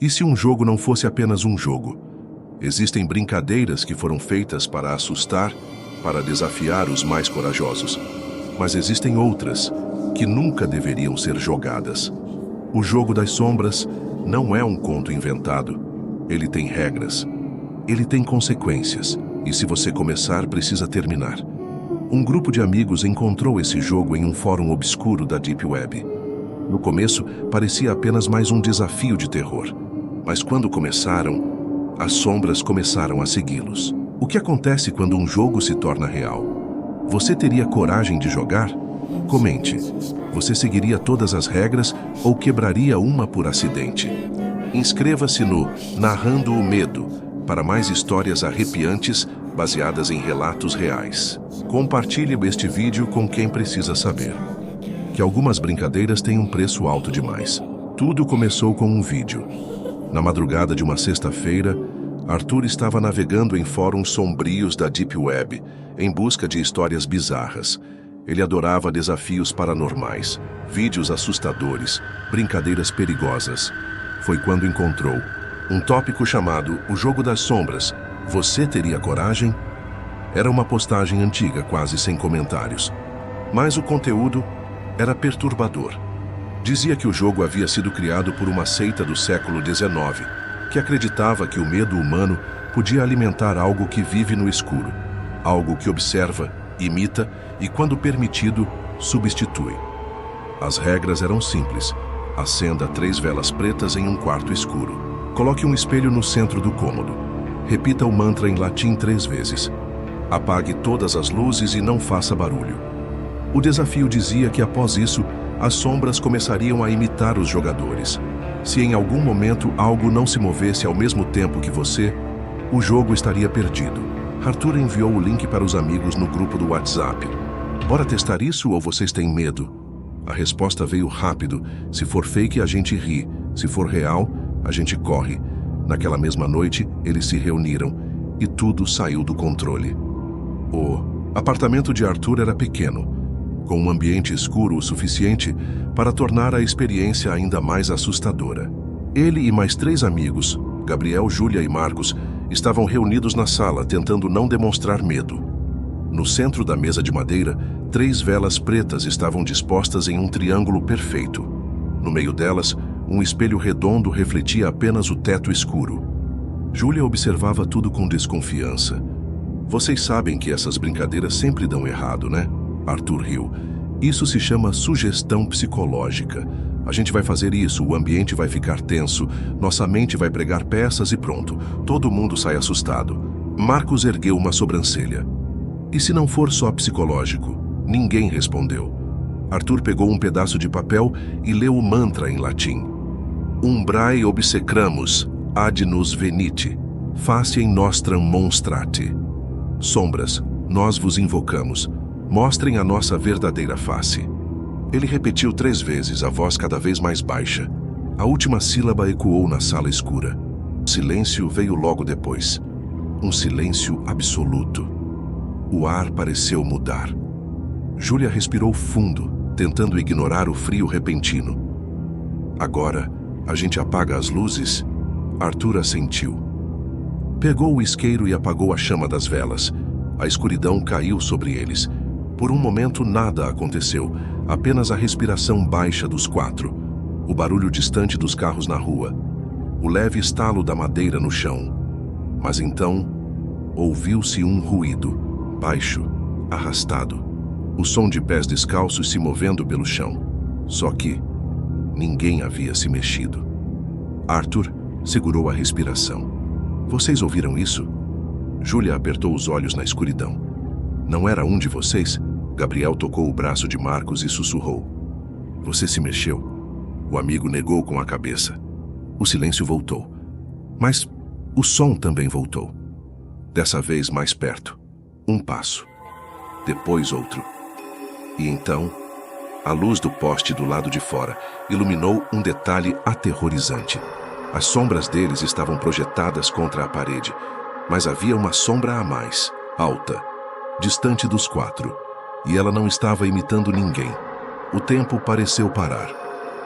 E se um jogo não fosse apenas um jogo? Existem brincadeiras que foram feitas para assustar, para desafiar os mais corajosos. Mas existem outras que nunca deveriam ser jogadas. O jogo das sombras não é um conto inventado. Ele tem regras. Ele tem consequências. E se você começar, precisa terminar. Um grupo de amigos encontrou esse jogo em um fórum obscuro da Deep Web. No começo, parecia apenas mais um desafio de terror. Mas quando começaram, as sombras começaram a segui-los. O que acontece quando um jogo se torna real? Você teria coragem de jogar? Comente. Você seguiria todas as regras ou quebraria uma por acidente? Inscreva-se no Narrando o Medo para mais histórias arrepiantes baseadas em relatos reais. Compartilhe este vídeo com quem precisa saber que algumas brincadeiras têm um preço alto demais. Tudo começou com um vídeo. Na madrugada de uma sexta-feira, Arthur estava navegando em fóruns sombrios da Deep Web, em busca de histórias bizarras. Ele adorava desafios paranormais, vídeos assustadores, brincadeiras perigosas. Foi quando encontrou um tópico chamado O Jogo das Sombras. Você teria coragem? Era uma postagem antiga, quase sem comentários. Mas o conteúdo era perturbador. Dizia que o jogo havia sido criado por uma seita do século XIX, que acreditava que o medo humano podia alimentar algo que vive no escuro, algo que observa, imita e, quando permitido, substitui. As regras eram simples. Acenda 3 velas pretas em um quarto escuro. Coloque um espelho no centro do cômodo. Repita o mantra em latim 3 vezes. Apague todas as luzes e não faça barulho. O desafio dizia que, após isso, as sombras começariam a imitar os jogadores. Se em algum momento algo não se movesse ao mesmo tempo que você, o jogo estaria perdido. Arthur enviou o link para os amigos no grupo do WhatsApp. Bora testar isso ou vocês têm medo? A resposta veio rápido. Se for fake, a gente ri. Se for real, a gente corre. Naquela mesma noite, eles se reuniram e tudo saiu do controle. O apartamento de Arthur era pequeno, com um ambiente escuro o suficiente para tornar a experiência ainda mais assustadora. Ele e mais 3 amigos, Gabriel, Júlia e Marcos, estavam reunidos na sala, tentando não demonstrar medo. No centro da mesa de madeira, 3 velas pretas estavam dispostas em um triângulo perfeito. No meio delas, um espelho redondo refletia apenas o teto escuro. Júlia observava tudo com desconfiança. Vocês sabem que essas brincadeiras sempre dão errado, né? Arthur riu. Isso se chama sugestão psicológica. A gente vai fazer isso, o ambiente vai ficar tenso, nossa mente vai pregar peças e pronto. Todo mundo sai assustado. Marcos ergueu uma sobrancelha. E se não for só psicológico? Ninguém respondeu. Arthur pegou um pedaço de papel e leu o mantra em latim. Umbrae obsecramus, ad nos venite, faciem nostram monstrate. Sombras, nós vos invocamos. Mostrem a nossa verdadeira face. Ele repetiu 3 vezes, a voz cada vez mais baixa. A última sílaba ecoou na sala escura. O silêncio veio logo depois. Um silêncio absoluto. O ar pareceu mudar. Júlia respirou fundo, tentando ignorar o frio repentino. Agora, a gente apaga as luzes? Arthur assentiu. Pegou o isqueiro e apagou a chama das velas. A escuridão caiu sobre eles. Por um momento nada aconteceu, apenas a respiração baixa dos 4, o barulho distante dos carros na rua, o leve estalo da madeira no chão. Mas então, ouviu-se um ruído, baixo, arrastado, o som de pés descalços se movendo pelo chão. Só que ninguém havia se mexido. Arthur segurou a respiração. Vocês ouviram isso? Júlia apertou os olhos na escuridão. Não era um de vocês? Gabriel tocou o braço de Marcos e sussurrou. Você se mexeu? O amigo negou com a cabeça. O silêncio voltou. Mas o som também voltou. Dessa vez mais perto. Um passo. Depois outro. E então, a luz do poste do lado de fora iluminou um detalhe aterrorizante. As sombras deles estavam projetadas contra a parede, mas havia uma sombra a mais, alta, distante dos 4, e ela não estava imitando ninguém. O tempo pareceu parar.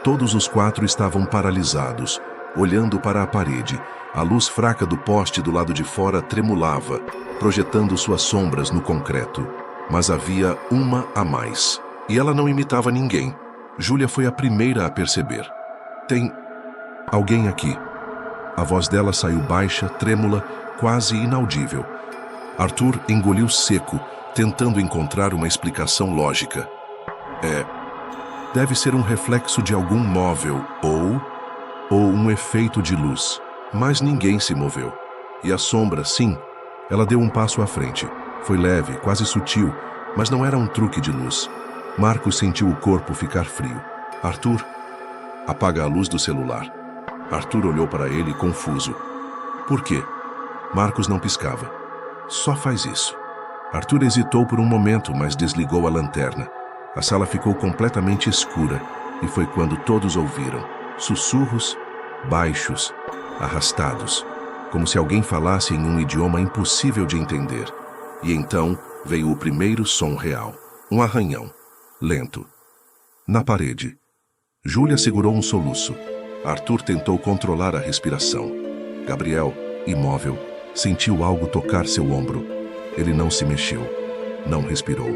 Todos os 4 estavam paralisados, olhando para a parede. A luz fraca do poste do lado de fora tremulava, projetando suas sombras no concreto. Mas havia uma a mais. E ela não imitava ninguém. Júlia foi a primeira a perceber. Tem alguém aqui. A voz dela saiu baixa, trêmula, quase inaudível. Arthur engoliu seco, tentando encontrar uma explicação lógica. Deve ser um reflexo de algum móvel ou um efeito de luz. Mas ninguém se moveu. E a sombra, sim, ela deu um passo à frente. Foi leve, quase sutil, mas não era um truque de luz. Marcos sentiu o corpo ficar frio. Arthur, apaga a luz do celular. Arthur olhou para ele confuso. Por quê? Marcos não piscava. Só faz isso. Arthur hesitou por um momento, mas desligou a lanterna. A sala ficou completamente escura e foi quando todos ouviram sussurros baixos, arrastados, como se alguém falasse em um idioma impossível de entender. E então veio o primeiro som real, um arranhão, lento. Na parede. Júlia segurou um soluço. Arthur tentou controlar a respiração. Gabriel, imóvel, sentiu algo tocar seu ombro. Ele não se mexeu, não respirou.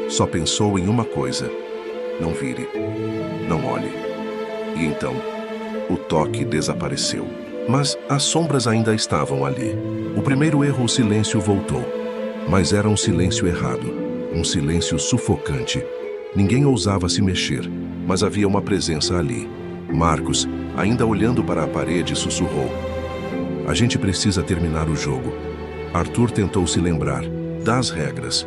Só pensou em uma coisa: não vire, não olhe. E então, o toque desapareceu. Mas as sombras ainda estavam ali. O primeiro erro, o silêncio voltou. Mas era um silêncio errado, um silêncio sufocante. Ninguém ousava se mexer, mas havia uma presença ali. Marcos, ainda olhando para a parede, sussurrou: a gente precisa terminar o jogo. Arthur tentou se lembrar das regras.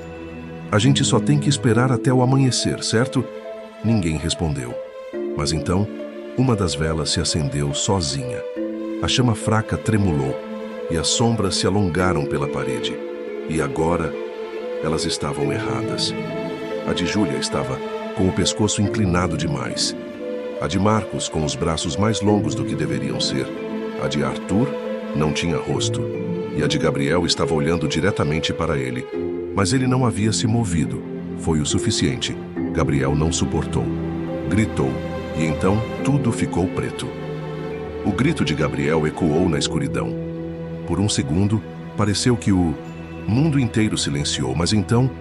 A gente só tem que esperar até o amanhecer, certo? Ninguém respondeu. Mas então, uma das velas se acendeu sozinha. A chama fraca tremulou e as sombras se alongaram pela parede. E agora, elas estavam erradas. A de Júlia estava com o pescoço inclinado demais. A de Marcos com os braços mais longos do que deveriam ser. A de Arthur não tinha rosto. E a de Gabriel estava olhando diretamente para ele. Mas ele não havia se movido. Foi o suficiente. Gabriel não suportou. Gritou. E então tudo ficou preto. O grito de Gabriel ecoou na escuridão. Por um segundo, pareceu que o mundo inteiro silenciou, mas então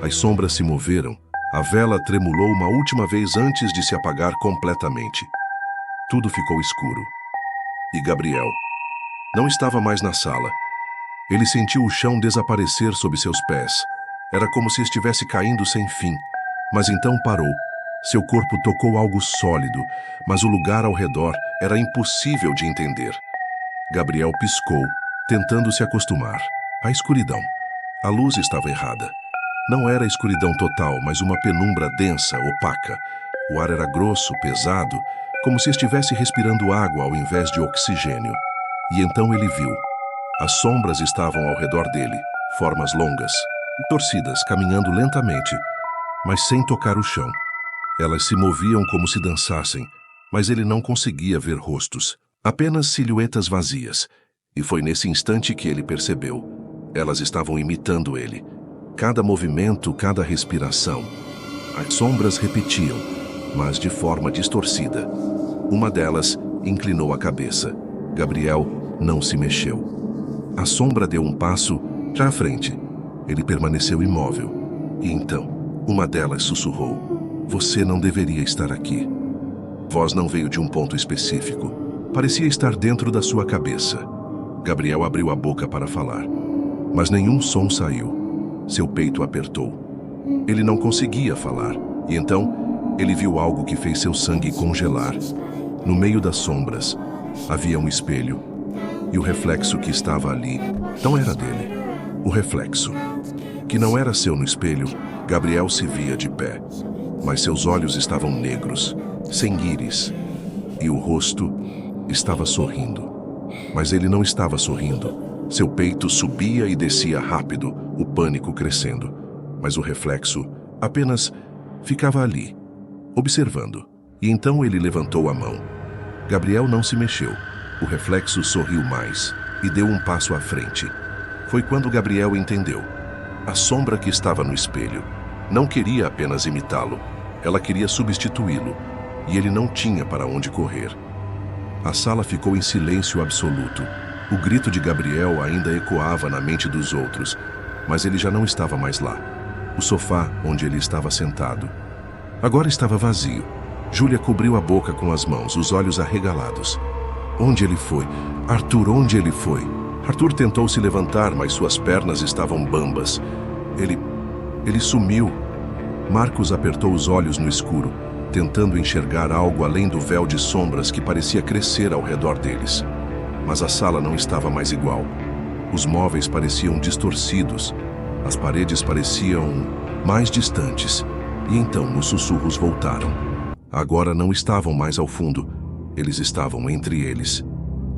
as sombras se moveram. A vela tremulou uma última vez antes de se apagar completamente. Tudo ficou escuro. E Gabriel não estava mais na sala. Ele sentiu o chão desaparecer sob seus pés. Era como se estivesse caindo sem fim. Mas então parou. Seu corpo tocou algo sólido, mas o lugar ao redor era impossível de entender. Gabriel piscou, tentando se acostumar. A escuridão. A luz estava errada. Não era escuridão total, mas uma penumbra densa, opaca. O ar era grosso, pesado, como se estivesse respirando água ao invés de oxigênio. E então ele viu. As sombras estavam ao redor dele, formas longas, torcidas, caminhando lentamente, mas sem tocar o chão. Elas se moviam como se dançassem, mas ele não conseguia ver rostos, apenas silhuetas vazias. E foi nesse instante que ele percebeu. Elas estavam imitando ele. Cada movimento, cada respiração. As sombras repetiam, mas de forma distorcida. Uma delas inclinou a cabeça. Gabriel não se mexeu. A sombra deu um passo para a frente. Ele permaneceu imóvel. E então, uma delas sussurrou: você não deveria estar aqui. A voz não veio de um ponto específico. Parecia estar dentro da sua cabeça. Gabriel abriu a boca para falar, mas nenhum som saiu. Seu peito apertou. Ele não conseguia falar. E então, ele viu algo que fez seu sangue congelar. No meio das sombras, havia um espelho. E o reflexo que estava ali não era dele. O reflexo, que não era seu no espelho, Gabriel se via de pé. Mas seus olhos estavam negros, sem íris. E o rosto estava sorrindo. Mas ele não estava sorrindo. Seu peito subia e descia rápido, o pânico crescendo. Mas o reflexo apenas ficava ali, observando. E então ele levantou a mão. Gabriel não se mexeu. O reflexo sorriu mais e deu um passo à frente. Foi quando Gabriel entendeu. A sombra que estava no espelho não queria apenas imitá-lo. Ela queria substituí-lo. E ele não tinha para onde correr. A sala ficou em silêncio absoluto. O grito de Gabriel ainda ecoava na mente dos outros, mas ele já não estava mais lá. O sofá onde ele estava sentado agora estava vazio. Júlia cobriu a boca com as mãos, os olhos arregalados. Onde ele foi? Arthur, onde ele foi? Arthur tentou se levantar, mas suas pernas estavam bambas. Ele sumiu. Marcos apertou os olhos no escuro, tentando enxergar algo além do véu de sombras que parecia crescer ao redor deles. Mas a sala não estava mais igual. Os móveis pareciam distorcidos. As paredes pareciam mais distantes. E então os sussurros voltaram. Agora não estavam mais ao fundo. Eles estavam entre eles.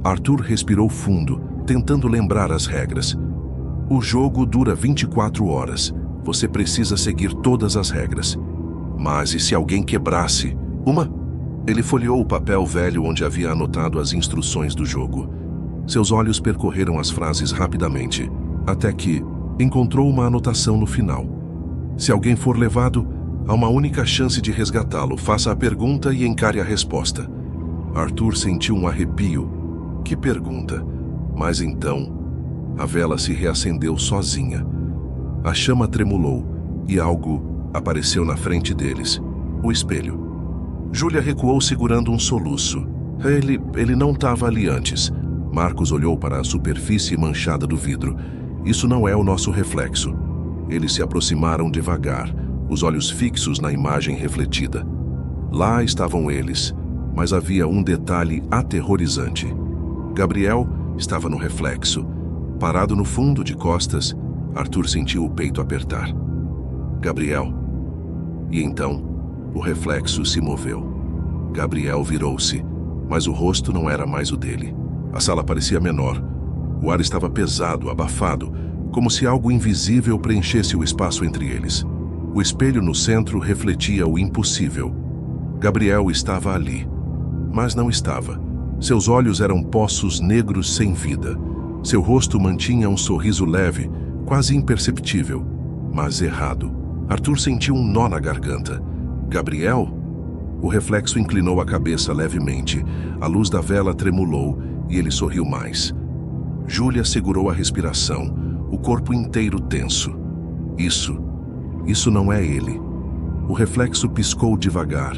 Arthur respirou fundo, tentando lembrar as regras. O jogo dura 24 horas. Você precisa seguir todas as regras. Mas e se alguém quebrasse uma? Ele folheou o papel velho onde havia anotado as instruções do jogo. Seus olhos percorreram as frases rapidamente, até que encontrou uma anotação no final. Se alguém for levado, há uma única chance de resgatá-lo. Faça a pergunta e encare a resposta. Arthur sentiu um arrepio. Que pergunta? Mas então, a vela se reacendeu sozinha. A chama tremulou e algo apareceu na frente deles. O espelho. Júlia recuou segurando um soluço. Ele não estava ali antes. Marcos olhou para a superfície manchada do vidro. Isso não é o nosso reflexo. Eles se aproximaram devagar, os olhos fixos na imagem refletida. Lá estavam eles, mas havia um detalhe aterrorizante. Gabriel estava no reflexo. Parado no fundo, de costas, Arthur sentiu o peito apertar. Gabriel. E então, o reflexo se moveu. Gabriel virou-se, mas o rosto não era mais o dele. A sala parecia menor. O ar estava pesado, abafado, como se algo invisível preenchesse o espaço entre eles. O espelho no centro refletia o impossível. Gabriel estava ali, mas não estava. Seus olhos eram poços negros sem vida. Seu rosto mantinha um sorriso leve, quase imperceptível, mas errado. Arthur sentiu um nó na garganta. Gabriel? O reflexo inclinou a cabeça levemente. A luz da vela tremulou e ele sorriu mais. Júlia segurou a respiração, o corpo inteiro tenso. Isso não é ele. O reflexo piscou devagar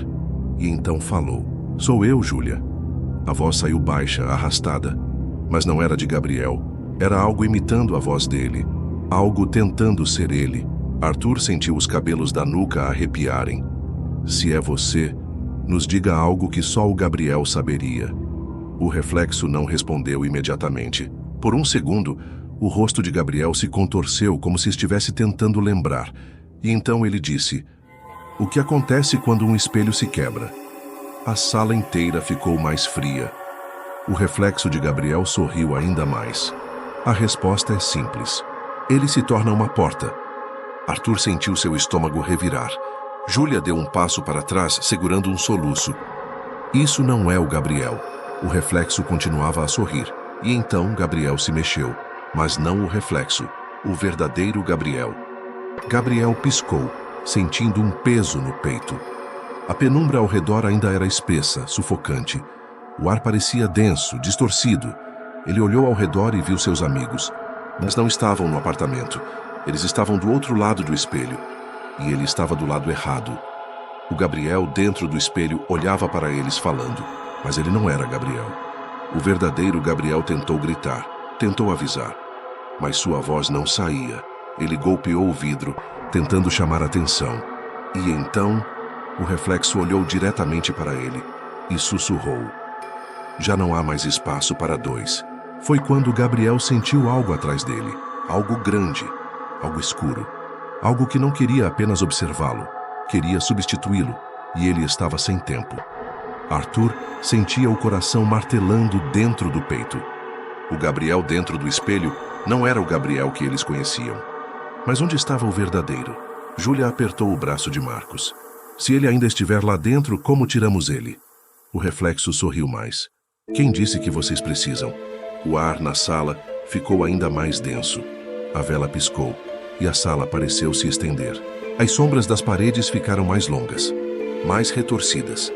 e então falou. Sou eu, Júlia. A voz saiu baixa, arrastada, mas não era de Gabriel. Era algo imitando a voz dele, algo tentando ser ele. Arthur sentiu os cabelos da nuca arrepiarem. Se é você, nos diga algo que só o Gabriel saberia. O reflexo não respondeu imediatamente. Por um segundo, o rosto de Gabriel se contorceu como se estivesse tentando lembrar. E então ele disse: o que acontece quando um espelho se quebra? A sala inteira ficou mais fria. O reflexo de Gabriel sorriu ainda mais. A resposta é simples. Ele se torna uma porta. Arthur sentiu seu estômago revirar. Júlia deu um passo para trás, segurando um soluço. Isso não é o Gabriel. O reflexo continuava a sorrir. E então Gabriel se mexeu. Mas não o reflexo. O verdadeiro Gabriel. Gabriel piscou, sentindo um peso no peito. A penumbra ao redor ainda era espessa, sufocante. O ar parecia denso, distorcido. Ele olhou ao redor e viu seus amigos. Mas não estavam no apartamento. Eles estavam do outro lado do espelho. E ele estava do lado errado. O Gabriel, dentro do espelho, olhava para eles falando. Mas ele não era Gabriel. O verdadeiro Gabriel tentou gritar, tentou avisar. Mas sua voz não saía. Ele golpeou o vidro, tentando chamar atenção. E então, o reflexo olhou diretamente para ele e sussurrou. Já não há mais espaço para dois. Foi quando Gabriel sentiu algo atrás dele. Algo grande, algo escuro. Algo que não queria apenas observá-lo, queria substituí-lo, e ele estava sem tempo. Arthur sentia o coração martelando dentro do peito. O Gabriel dentro do espelho não era o Gabriel que eles conheciam. Mas onde estava o verdadeiro? Júlia apertou o braço de Marcos. Se ele ainda estiver lá dentro, como tiramos ele? O reflexo sorriu mais. Quem disse que vocês precisam? O ar na sala ficou ainda mais denso. A vela piscou e a sala pareceu se estender. As sombras das paredes ficaram mais longas, mais retorcidas.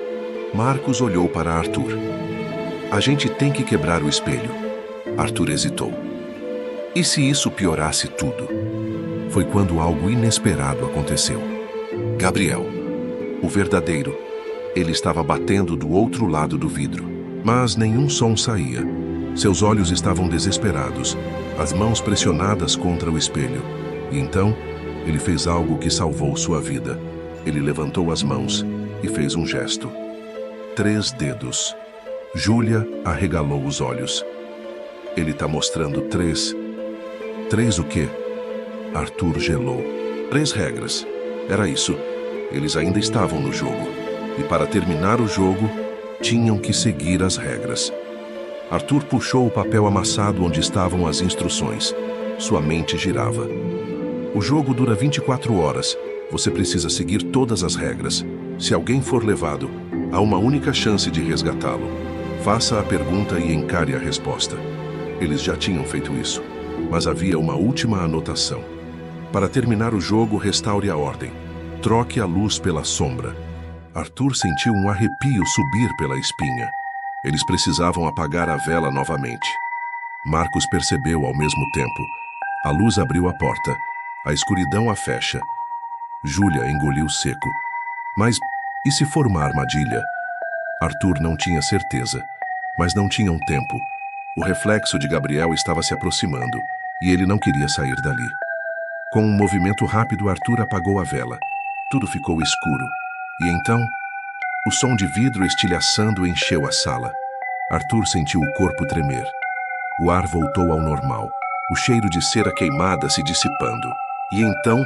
Marcos olhou para Arthur. A gente tem que quebrar o espelho. Arthur hesitou. E se isso piorasse tudo? Foi quando algo inesperado aconteceu. Gabriel, o verdadeiro, ele estava batendo do outro lado do vidro, mas nenhum som saía. Seus olhos estavam desesperados, as mãos pressionadas contra o espelho. E então, ele fez algo que salvou sua vida. Ele levantou as mãos e fez um gesto. 3 dedos. Júlia arregalou os olhos. Ele está mostrando 3. 3 o quê? Arthur gelou. 3 regras. Era isso. Eles ainda estavam no jogo. E para terminar o jogo, tinham que seguir as regras. Arthur puxou o papel amassado onde estavam as instruções. Sua mente girava. O jogo dura 24 horas. Você precisa seguir todas as regras. Se alguém for levado, há uma única chance de resgatá-lo. Faça a pergunta e encare a resposta. Eles já tinham feito isso, mas havia uma última anotação. Para terminar o jogo, restaure a ordem. Troque a luz pela sombra. Arthur sentiu um arrepio subir pela espinha. Eles precisavam apagar a vela novamente. Marcos percebeu ao mesmo tempo. A luz abriu a porta. A escuridão a fecha. Júlia engoliu seco. Mas e se for uma armadilha? Arthur não tinha certeza, mas não tinham tempo. O reflexo de Gabriel estava se aproximando, e ele não queria sair dali. Com um movimento rápido, Arthur apagou a vela. Tudo ficou escuro. E então, o som de vidro estilhaçando encheu a sala. Arthur sentiu o corpo tremer. O ar voltou ao normal, o cheiro de cera queimada se dissipando. E então,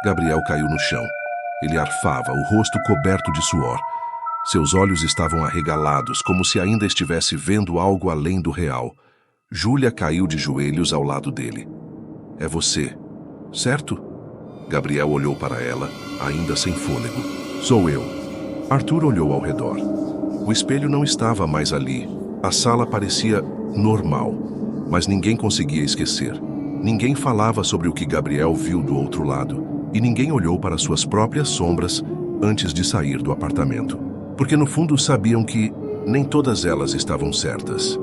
Gabriel caiu no chão. Ele arfava, o rosto coberto de suor. Seus olhos estavam arregalados, como se ainda estivesse vendo algo além do real. Júlia caiu de joelhos ao lado dele. É você, certo? Gabriel olhou para ela, ainda sem fôlego. Sou eu. Arthur olhou ao redor. O espelho não estava mais ali. A sala parecia normal, mas ninguém conseguia esquecer. Ninguém falava sobre o que Gabriel viu do outro lado, e ninguém olhou para suas próprias sombras antes de sair do apartamento. Porque no fundo sabiam que nem todas elas estavam certas.